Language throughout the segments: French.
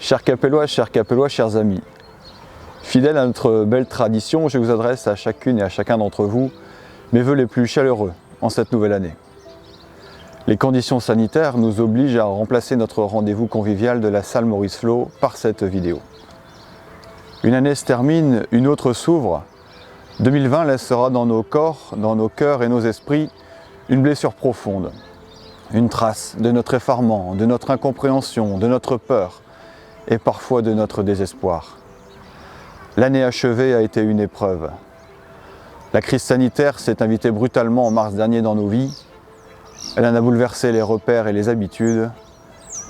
Chers Capellois, chers amis, fidèle à notre belle tradition, je vous adresse à chacune et à chacun d'entre vous mes vœux les plus chaleureux en cette nouvelle année. Les conditions sanitaires nous obligent à remplacer notre rendez-vous convivial de la salle Maurice Flo par cette vidéo. Une année se termine, une autre s'ouvre. 2020 laissera dans nos corps, dans nos cœurs et nos esprits une blessure profonde, une trace de notre effarement, de notre incompréhension, de notre peur et parfois de notre désespoir. L'année achevée a été une épreuve. La crise sanitaire s'est invitée brutalement en mars dernier dans nos vies. Elle en a bouleversé les repères et les habitudes.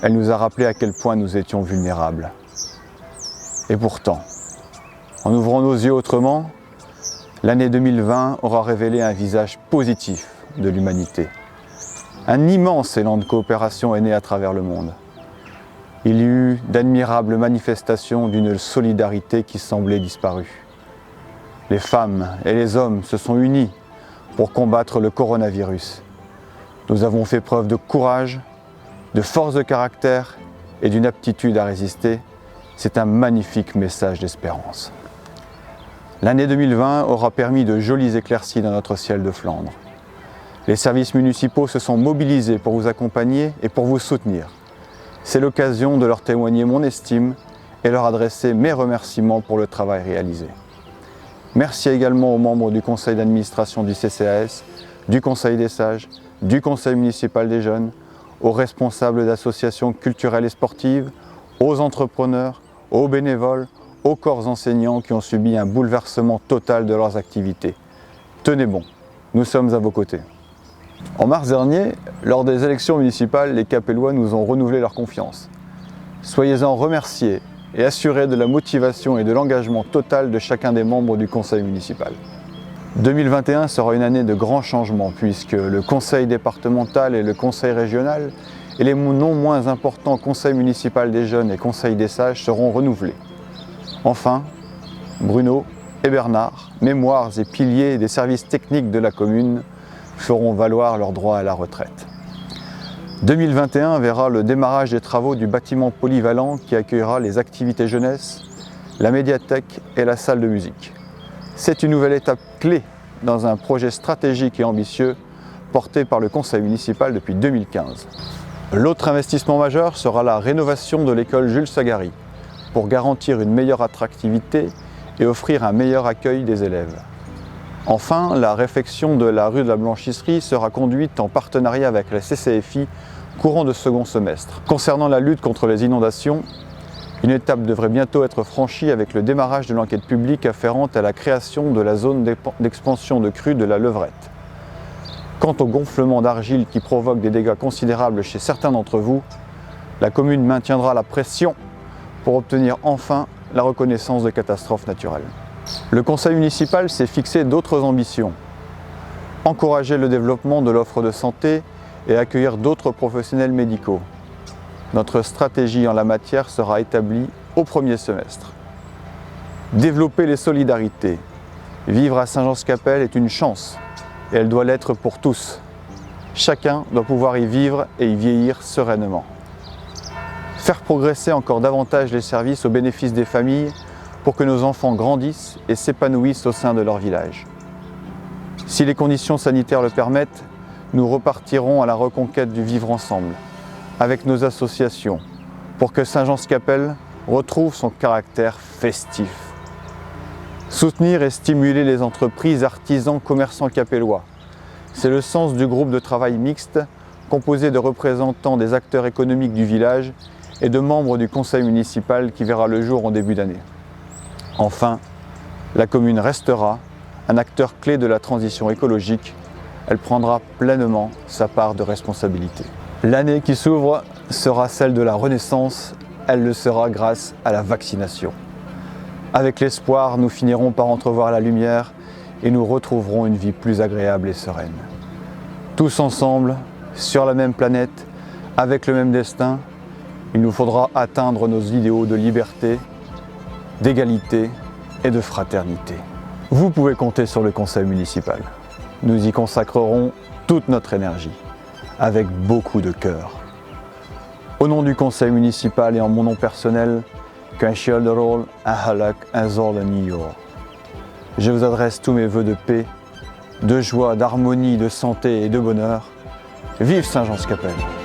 Elle nous a rappelé à quel point nous étions vulnérables. Et pourtant, en ouvrant nos yeux autrement, l'année 2020 aura révélé un visage positif de l'humanité. Un immense élan de coopération est né à travers le monde. Il y eut d'admirables manifestations d'une solidarité qui semblait disparue. Les femmes et les hommes se sont unis pour combattre le coronavirus. Nous avons fait preuve de courage, de force de caractère et d'une aptitude à résister. C'est un magnifique message d'espérance. L'année 2020 aura permis de jolies éclaircies dans notre ciel de Flandre. Les services municipaux se sont mobilisés pour vous accompagner et pour vous soutenir. C'est l'occasion de leur témoigner mon estime et leur adresser mes remerciements pour le travail réalisé. Merci également aux membres du conseil d'administration du CCAS, du conseil des sages, du conseil municipal des jeunes, aux responsables d'associations culturelles et sportives, aux entrepreneurs, aux bénévoles, aux corps enseignants qui ont subi un bouleversement total de leurs activités. Tenez bon, nous sommes à vos côtés. En mars dernier, lors des élections municipales, les Capellois nous ont renouvelé leur confiance. Soyez-en remerciés et assurés de la motivation et de l'engagement total de chacun des membres du conseil municipal. 2021 sera une année de grands changements puisque le conseil départemental et le conseil régional et les non moins importants conseils municipal des jeunes et conseil des sages seront renouvelés. Enfin, Bruno et Bernard, mémoires et piliers des services techniques de la commune, feront valoir leur droit à la retraite. 2021 verra le démarrage des travaux du bâtiment polyvalent qui accueillera les activités jeunesse, la médiathèque et la salle de musique. C'est une nouvelle étape clé dans un projet stratégique et ambitieux porté par le conseil municipal depuis 2015. L'autre investissement majeur sera la rénovation de l'école Jules Sagary pour garantir une meilleure attractivité et offrir un meilleur accueil des élèves. Enfin, la réfection de la rue de la Blanchisserie sera conduite en partenariat avec la CCFI courant de second semestre. Concernant la lutte contre les inondations, une étape devrait bientôt être franchie avec le démarrage de l'enquête publique afférente à la création de la zone d'expansion de crue de la Levrette. Quant au gonflement d'argile qui provoque des dégâts considérables chez certains d'entre vous, la commune maintiendra la pression pour obtenir enfin la reconnaissance de catastrophe naturelle. Le conseil municipal s'est fixé d'autres ambitions. Encourager le développement de l'offre de santé et accueillir d'autres professionnels médicaux. Notre stratégie en la matière sera établie au premier semestre. Développer les solidarités. Vivre à Saint-Jean-Scapelle est une chance et elle doit l'être pour tous. Chacun doit pouvoir y vivre et y vieillir sereinement. Faire progresser encore davantage les services au bénéfice des familles pour que nos enfants grandissent et s'épanouissent au sein de leur village. Si les conditions sanitaires le permettent, nous repartirons à la reconquête du vivre ensemble, avec nos associations, pour que Saint-Jean-Scapelle retrouve son caractère festif. Soutenir et stimuler les entreprises, artisans, commerçants capellois. C'est le sens du groupe de travail mixte, composé de représentants des acteurs économiques du village et de membres du conseil municipal qui verra le jour en début d'année. Enfin, la commune restera un acteur clé de la transition écologique. Elle prendra pleinement sa part de responsabilité. L'année qui s'ouvre sera celle de la renaissance. Elle le sera grâce à la vaccination. Avec l'espoir, nous finirons par entrevoir la lumière et nous retrouverons une vie plus agréable et sereine. Tous ensemble, sur la même planète, avec le même destin, il nous faudra atteindre nos idéaux de liberté, d'égalité et de fraternité. Vous pouvez compter sur le conseil municipal. Nous y consacrerons toute notre énergie, avec beaucoup de cœur. Au nom du conseil municipal et en mon nom personnel, Kanchialderol, Ahalak, Azor Niyor. Je vous adresse tous mes vœux de paix, de joie, d'harmonie, de santé et de bonheur. Vive Saint-Jean-Scapelle!